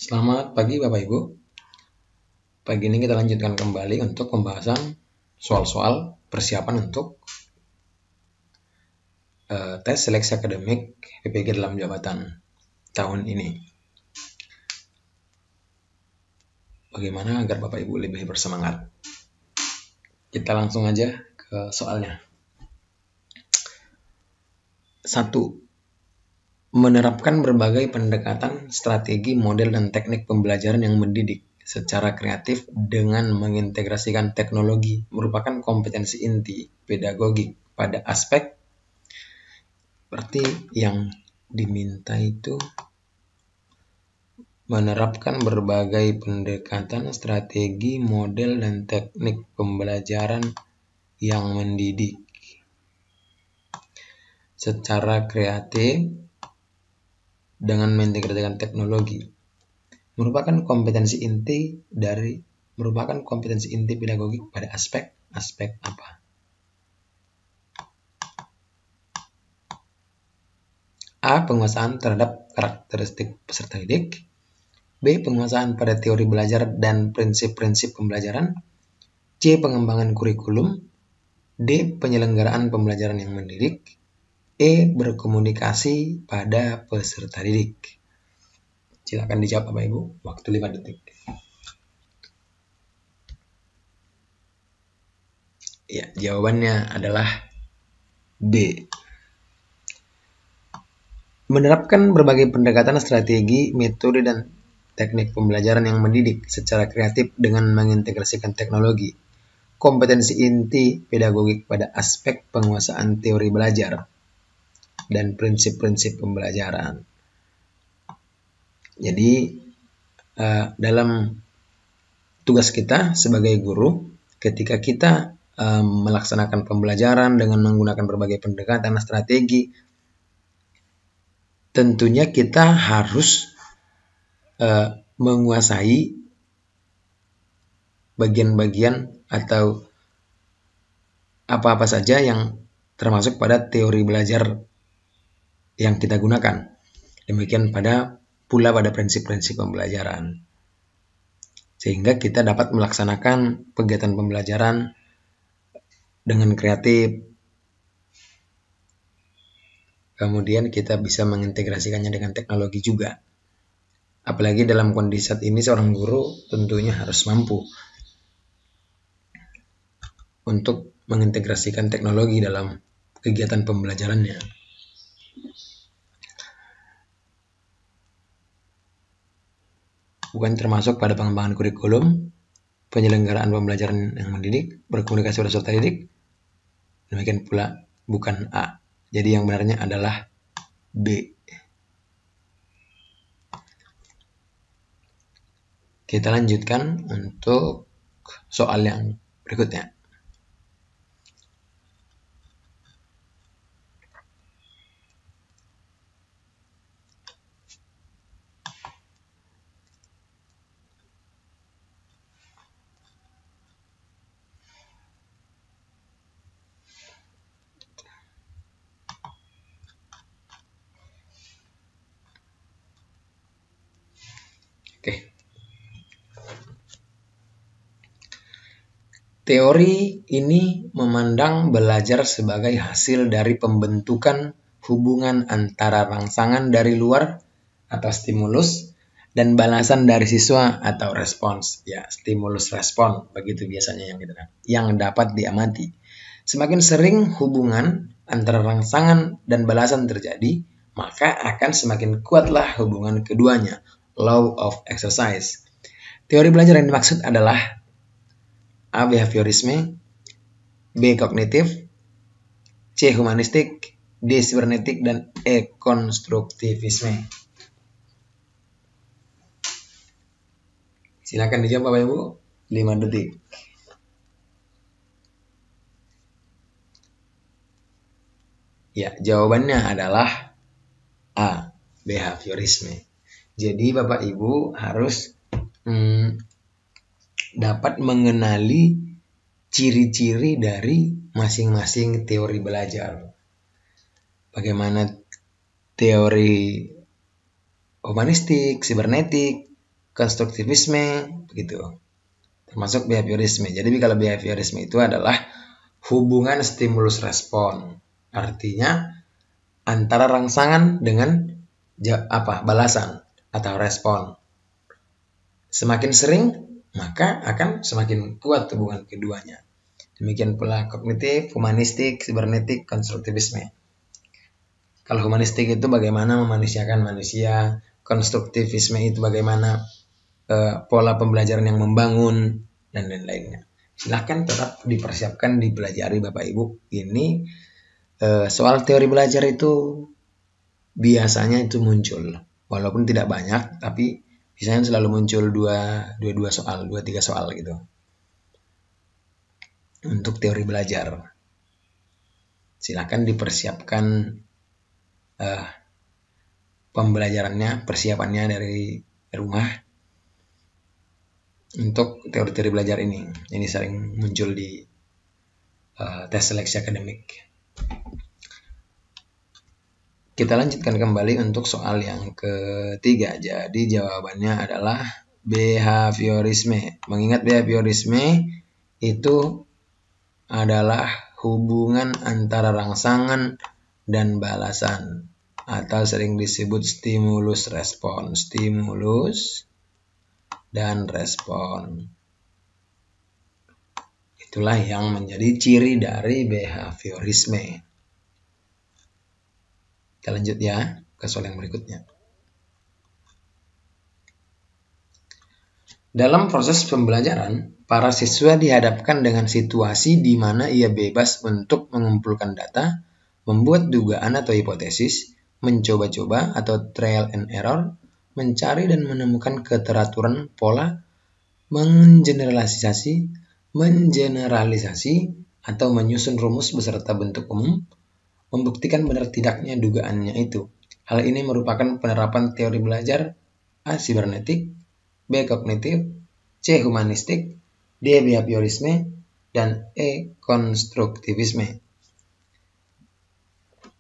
Selamat pagi Bapak Ibu. Pagi ini kita lanjutkan kembali untuk pembahasan soal-soal persiapan untuk tes seleksi akademik PPG dalam jabatan tahun ini. Bagaimana agar Bapak Ibu lebih bersemangat? Kita langsung aja ke soalnya. 1. Menerapkan berbagai pendekatan, strategi, model, dan teknik pembelajaran yang mendidik secara kreatif dengan mengintegrasikan teknologi merupakan kompetensi inti pedagogik pada aspek seperti yang diminta itu menerapkan berbagai pendekatan, strategi, model, dan teknik pembelajaran yang mendidik secara kreatif dengan mengintegrasikan teknologi merupakan kompetensi inti pedagogik pada aspek apa? A. Penguasaan terhadap karakteristik peserta didik. B. Penguasaan pada teori belajar dan prinsip-prinsip pembelajaran. C. Pengembangan kurikulum. D. Penyelenggaraan pembelajaran yang mendidik. E. Berkomunikasi pada peserta didik. Silakan dijawab Bapak Ibu, waktu 5 detik. Ya, jawabannya adalah B. Menerapkan berbagai pendekatan, strategi, metode, dan teknik pembelajaran yang mendidik secara kreatif dengan mengintegrasikan teknologi. Kompetensi inti pedagogik pada aspek penguasaan teori belajar dan prinsip-prinsip pembelajaran. Jadi, dalam tugas kita sebagai guru, ketika kita melaksanakan pembelajaran dengan menggunakan berbagai pendekatan strategi, tentunya kita harus menguasai bagian-bagian atau apa-apa saja yang termasuk pada teori belajar yang kita gunakan. Demikian pula pada prinsip-prinsip pembelajaran. Sehingga kita dapat melaksanakan kegiatan pembelajaran dengan kreatif. Kemudian kita bisa mengintegrasikannya dengan teknologi juga. Apalagi dalam kondisi saat ini seorang guru tentunya harus mampu untuk mengintegrasikan teknologi dalam kegiatan pembelajarannya. Bukan termasuk pada pengembangan kurikulum, penyelenggaraan pembelajaran yang mendidik, berkomunikasi pada peserta didik. Demikian pula bukan A. Jadi yang benarnya adalah B. Kita lanjutkan untuk soal yang berikutnya. Oke. Teori ini memandang belajar sebagai hasil dari pembentukan hubungan antara rangsangan dari luar atau stimulus dan balasan dari siswa atau respons. Ya, stimulus respon, begitu biasanya yang dapat diamati. Semakin sering hubungan antara rangsangan dan balasan terjadi, maka akan semakin kuatlah hubungan keduanya. Law of exercise. Teori belajar yang dimaksud adalah A. Behaviorisme, B. Kognitif, C. Humanistik, D. Sibernetik, dan E. Konstruktivisme. Silakan dijawab Bapak Ibu, 5 detik. Ya, jawabannya adalah A. Behaviorisme. Jadi Bapak Ibu harus dapat mengenali ciri-ciri dari masing-masing teori belajar. Bagaimana teori humanistik, sibernetik, konstruktivisme, begitu. Termasuk behaviorisme. Jadi kalau behaviorisme itu adalah hubungan stimulus respon. Artinya antara rangsangan dengan balasan atau respon. Semakin sering, maka akan semakin kuat hubungan keduanya. Demikian pula kognitif, humanistik, sibernetik, konstruktivisme. Kalau humanistik itu bagaimana memanusiakan manusia, konstruktivisme itu bagaimana pola pembelajaran yang membangun, dan lain-lainnya. Silahkan tetap dipersiapkan, dipelajari Bapak Ibu. Ini soal teori belajar itu biasanya itu muncul. Walaupun tidak banyak, tapi biasanya selalu muncul 2-3 soal gitu. Untuk teori belajar. Silakan dipersiapkan pembelajarannya, persiapannya dari rumah untuk teori-teori belajar ini. Ini sering muncul di tes seleksi akademik. Kita lanjutkan kembali untuk soal yang ketiga. Jadi jawabannya adalah behaviorisme. Mengingat behaviorisme itu adalah hubungan antara rangsangan dan balasan, atau sering disebut stimulus respon. Stimulus dan respon. Itulah yang menjadi ciri dari behaviorisme. Kita lanjut ya ke soal yang berikutnya. Dalam proses pembelajaran, para siswa dihadapkan dengan situasi di mana ia bebas untuk mengumpulkan data, membuat dugaan atau hipotesis, mencoba-coba atau trial and error, mencari dan menemukan keteraturan pola, mengeneralisasi, atau menyusun rumus beserta bentuk umum, membuktikan benar tidaknya dugaannya itu. Hal ini merupakan penerapan teori belajar A. Sibernetik, B. Kognitif, C. Humanistik, D. Behaviorisme, dan E. Konstruktivisme.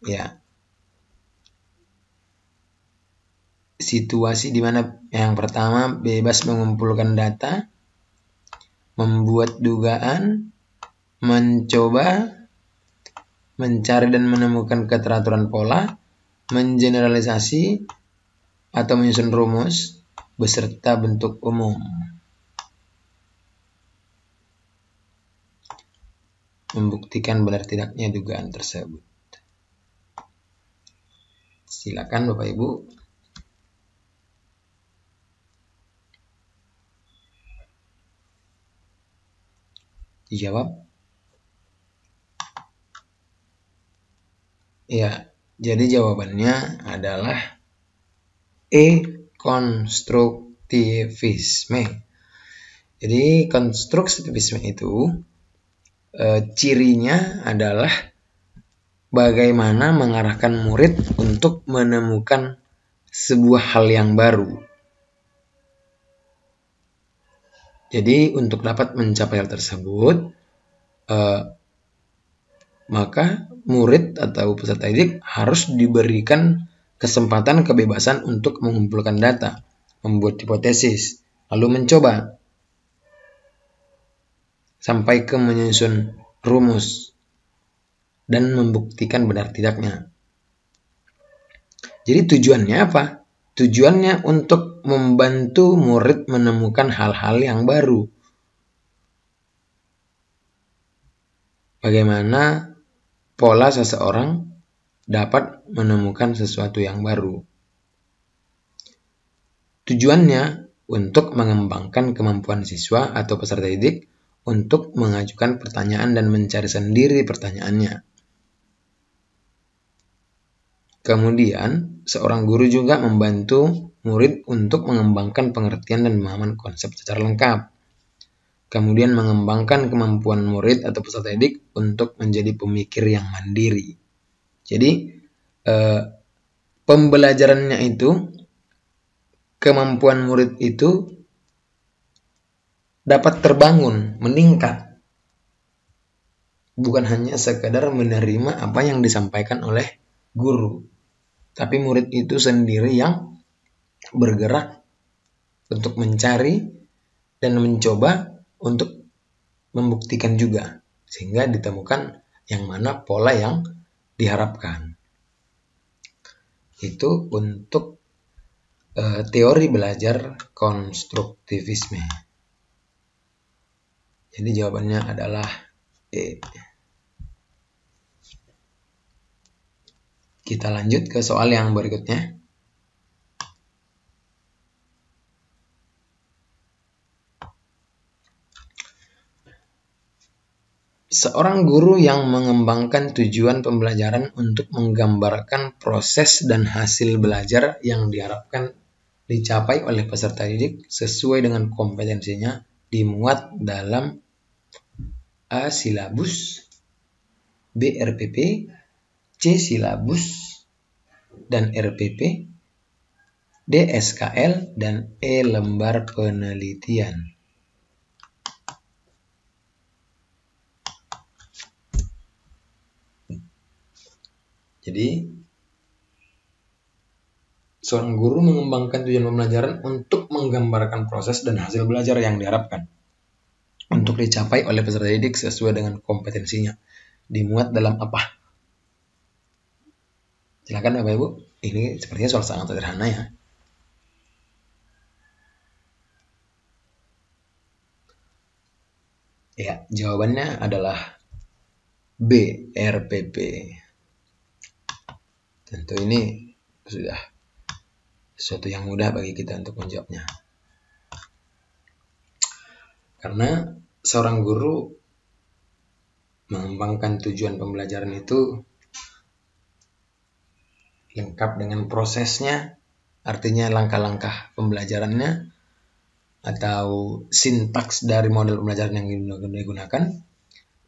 Ya. Situasi di mana yang pertama bebas mengumpulkan data, membuat dugaan, mencoba, mencari dan menemukan keteraturan pola, mengeneralisasi atau menyusun rumus beserta bentuk umum. Membuktikan benar tidaknya dugaan tersebut. Silakan Bapak Ibu. Dijawab. Ya, jadi jawabannya adalah E. Konstruktivisme. Jadi konstruktivisme itu cirinya adalah bagaimana mengarahkan murid untuk menemukan sebuah hal yang baru. Jadi untuk dapat mencapai hal tersebut, maka murid atau peserta didik harus diberikan kesempatan kebebasan untuk mengumpulkan data, membuat hipotesis, lalu mencoba, sampai ke menyusun rumus, dan membuktikan benar tidaknya. Jadi tujuannya apa? Tujuannya untuk membantu murid menemukan hal-hal yang baru. Bagaimana pola seseorang dapat menemukan sesuatu yang baru. Tujuannya untuk mengembangkan kemampuan siswa atau peserta didik untuk mengajukan pertanyaan dan mencari sendiri pertanyaannya. Kemudian, seorang guru juga membantu murid untuk mengembangkan pengertian dan pemahaman konsep secara lengkap. Kemudian mengembangkan kemampuan murid atau peserta didik untuk menjadi pemikir yang mandiri. Jadi, pembelajarannya itu, kemampuan murid itu dapat terbangun, meningkat. Bukan hanya sekedar menerima apa yang disampaikan oleh guru, tapi murid itu sendiri yang bergerak untuk mencari dan mencoba untuk membuktikan juga, sehingga ditemukan yang mana pola yang diharapkan. Itu untuk teori belajar konstruktivisme. Jadi jawabannya adalah E. Kita lanjut ke soal yang berikutnya. Seorang guru yang mengembangkan tujuan pembelajaran untuk menggambarkan proses dan hasil belajar yang diharapkan dicapai oleh peserta didik sesuai dengan kompetensinya dimuat dalam A. Silabus, B. RPP, C. Silabus dan RPP, D. SKL, dan E. Lembar penelitian. Jadi, seorang guru mengembangkan tujuan pembelajaran untuk menggambarkan proses dan hasil belajar yang diharapkan untuk dicapai oleh peserta didik sesuai dengan kompetensinya. Dimuat dalam apa? Silakan Bapak Ibu. Ini sepertinya soal sangat sederhana ya. Ya, jawabannya adalah B. RPP. Tentu ini sudah sesuatu yang mudah bagi kita untuk menjawabnya. Karena seorang guru mengembangkan tujuan pembelajaran itu lengkap dengan prosesnya, artinya langkah-langkah pembelajarannya atau sintaks dari model pembelajaran yang digunakan.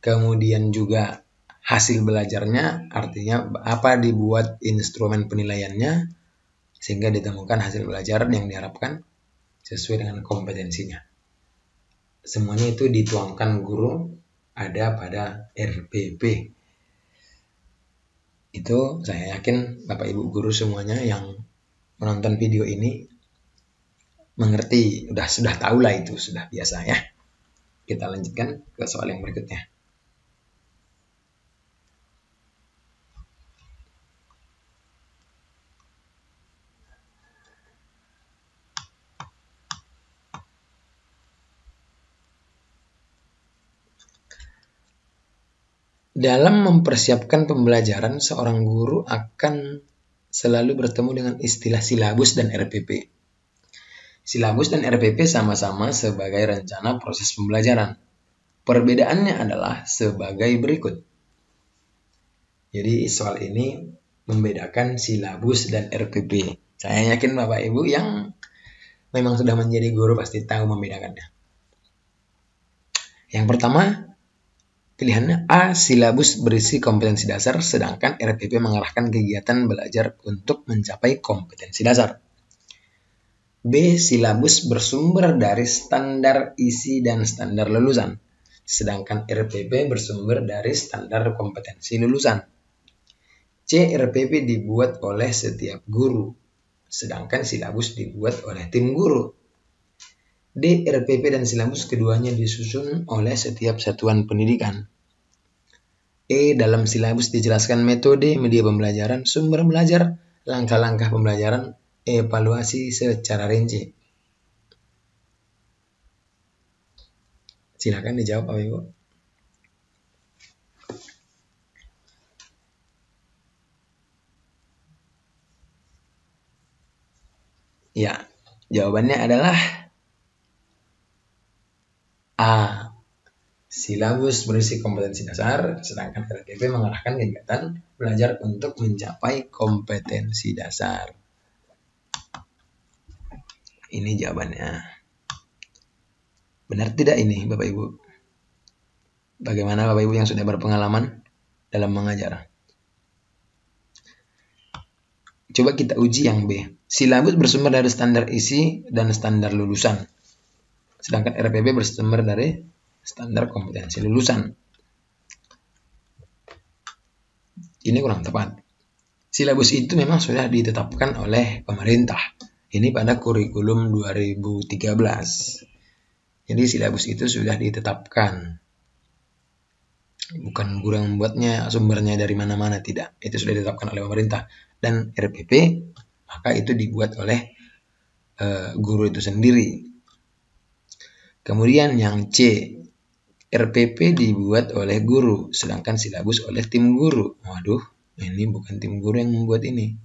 Kemudian juga hasil belajarnya, artinya apa dibuat instrumen penilaiannya sehingga ditemukan hasil belajar yang diharapkan sesuai dengan kompetensinya. Semuanya itu dituangkan guru ada pada RPP. Itu saya yakin Bapak Ibu guru semuanya yang menonton video ini mengerti, sudah tahu lah, itu sudah biasa ya. Kita lanjutkan ke soal yang berikutnya. Dalam mempersiapkan pembelajaran, seorang guru akan selalu bertemu dengan istilah silabus dan RPP. Silabus dan RPP sama-sama sebagai rencana proses pembelajaran. Perbedaannya adalah sebagai berikut. Jadi soal ini membedakan silabus dan RPP. Saya yakin Bapak Ibu yang memang sudah menjadi guru pasti tahu membedakannya. Yang pertama, pilihannya A. Silabus berisi kompetensi dasar, sedangkan RPP mengarahkan kegiatan belajar untuk mencapai kompetensi dasar. B. Silabus bersumber dari standar isi dan standar lulusan, sedangkan RPP bersumber dari standar kompetensi lulusan. C. RPP dibuat oleh setiap guru, sedangkan silabus dibuat oleh tim guru. D. RPP dan silabus keduanya disusun oleh setiap satuan pendidikan. E. Dalam silabus dijelaskan metode, media pembelajaran, sumber belajar, langkah-langkah pembelajaran, evaluasi secara rinci. Silakan dijawab Bapak Ibu. Ya, jawabannya adalah A. Silabus berisi kompetensi dasar, sedangkan RPP mengarahkan kegiatan belajar untuk mencapai kompetensi dasar. Ini jawabannya. Benar tidak ini Bapak Ibu? Bagaimana Bapak Ibu yang sudah berpengalaman dalam mengajar? Coba kita uji yang B. Silabus bersumber dari standar isi dan standar lulusan, sedangkan RPP bersumber dari standar kompetensi lulusan. Ini kurang tepat. Silabus itu memang sudah ditetapkan oleh pemerintah. Ini pada kurikulum 2013. Jadi silabus itu sudah ditetapkan. Bukan guru yang membuatnya, sumbernya dari mana-mana, tidak. Itu sudah ditetapkan oleh pemerintah. Dan RPP, maka itu dibuat oleh guru itu sendiri. Kemudian yang C, RPP dibuat oleh guru, sedangkan silabus oleh tim guru. Waduh, ini bukan tim guru yang membuat ini.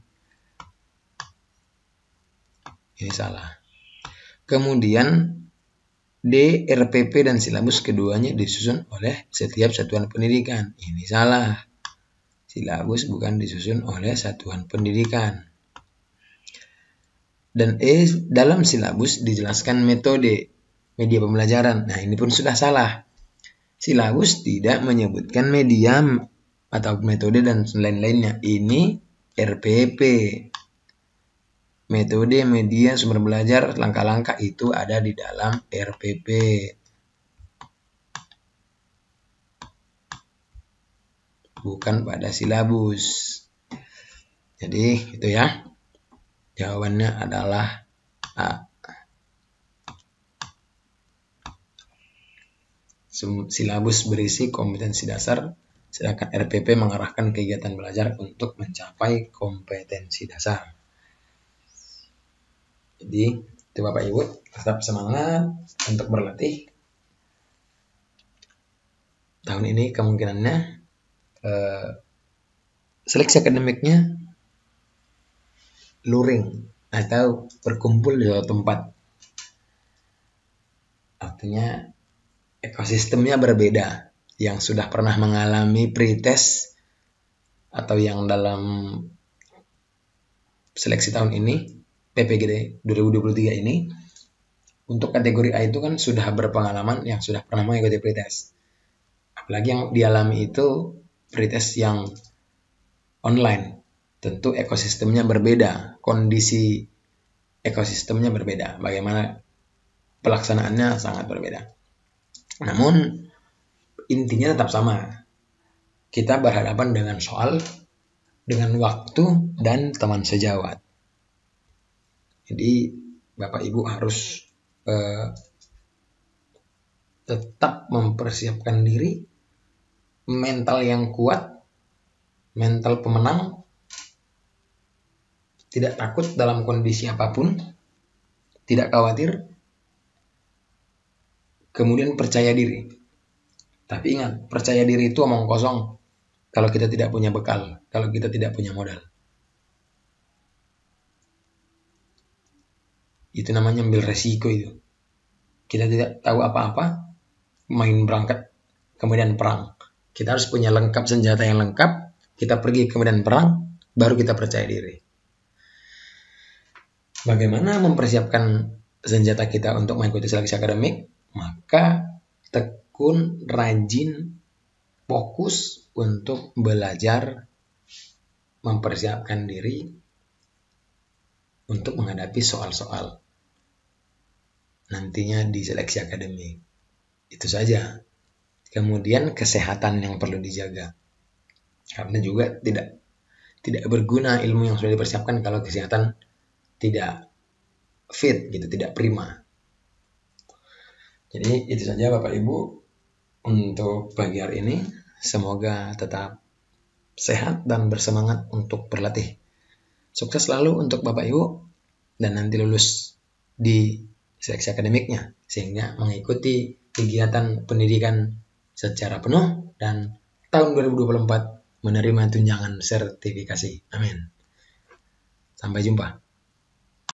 Ini salah. Kemudian D, RPP dan silabus keduanya disusun oleh setiap satuan pendidikan. Ini salah. Silabus bukan disusun oleh satuan pendidikan. Dan E, dalam silabus dijelaskan metode media pembelajaran. Nah, ini pun sudah salah. Silabus tidak menyebutkan media atau metode dan lain-lainnya. Ini RPP. Metode, media, sumber belajar, langkah-langkah itu ada di dalam RPP. Bukan pada silabus. Jadi itu ya. Jawabannya adalah A. Silabus berisi kompetensi dasar, sedangkan RPP mengarahkan kegiatan belajar untuk mencapai kompetensi dasar. Jadi itu Bapak Ibu, tetap semangat untuk berlatih. Tahun ini kemungkinannya seleksi akademiknya luring atau berkumpul di suatu tempat. Artinya ekosistemnya berbeda. Yang sudah pernah mengalami pretest atau yang dalam seleksi tahun ini, PPGD 2023 ini, untuk kategori A itu kan sudah berpengalaman yang sudah pernah mengikuti pretest. Apalagi yang dialami itu pretest yang online. Tentu ekosistemnya berbeda, kondisi ekosistemnya berbeda, bagaimana pelaksanaannya sangat berbeda. Namun intinya tetap sama. Kita berhadapan dengan soal, dengan waktu, dan teman sejawat. Jadi Bapak Ibu harus tetap mempersiapkan diri, mental yang kuat, mental pemenang, tidak takut dalam kondisi apapun, tidak khawatir, kemudian percaya diri. Tapi ingat, percaya diri itu omong kosong kalau kita tidak punya bekal, kalau kita tidak punya modal. Itu namanya ambil resiko itu. Kita tidak tahu apa-apa, main berangkat, kemudian perang. Kita harus punya lengkap senjata yang lengkap, kita pergi kemudian perang, baru kita percaya diri. Bagaimana mempersiapkan senjata kita untuk mengikuti seleksi akademik? Maka tekun, rajin, fokus untuk belajar, mempersiapkan diri untuk menghadapi soal-soal nantinya di seleksi akademik. Itu saja. Kemudian kesehatan yang perlu dijaga. Karena juga tidak berguna ilmu yang sudah dipersiapkan kalau kesehatan tidak fit gitu, tidak prima. Jadi itu saja Bapak Ibu untuk pagi hari ini. Semoga tetap sehat dan bersemangat untuk berlatih. Sukses selalu untuk Bapak Ibu dan nanti lulus di seleksi akademiknya sehingga mengikuti kegiatan pendidikan secara penuh dan tahun 2024 menerima tunjangan sertifikasi. Amin. Sampai jumpa.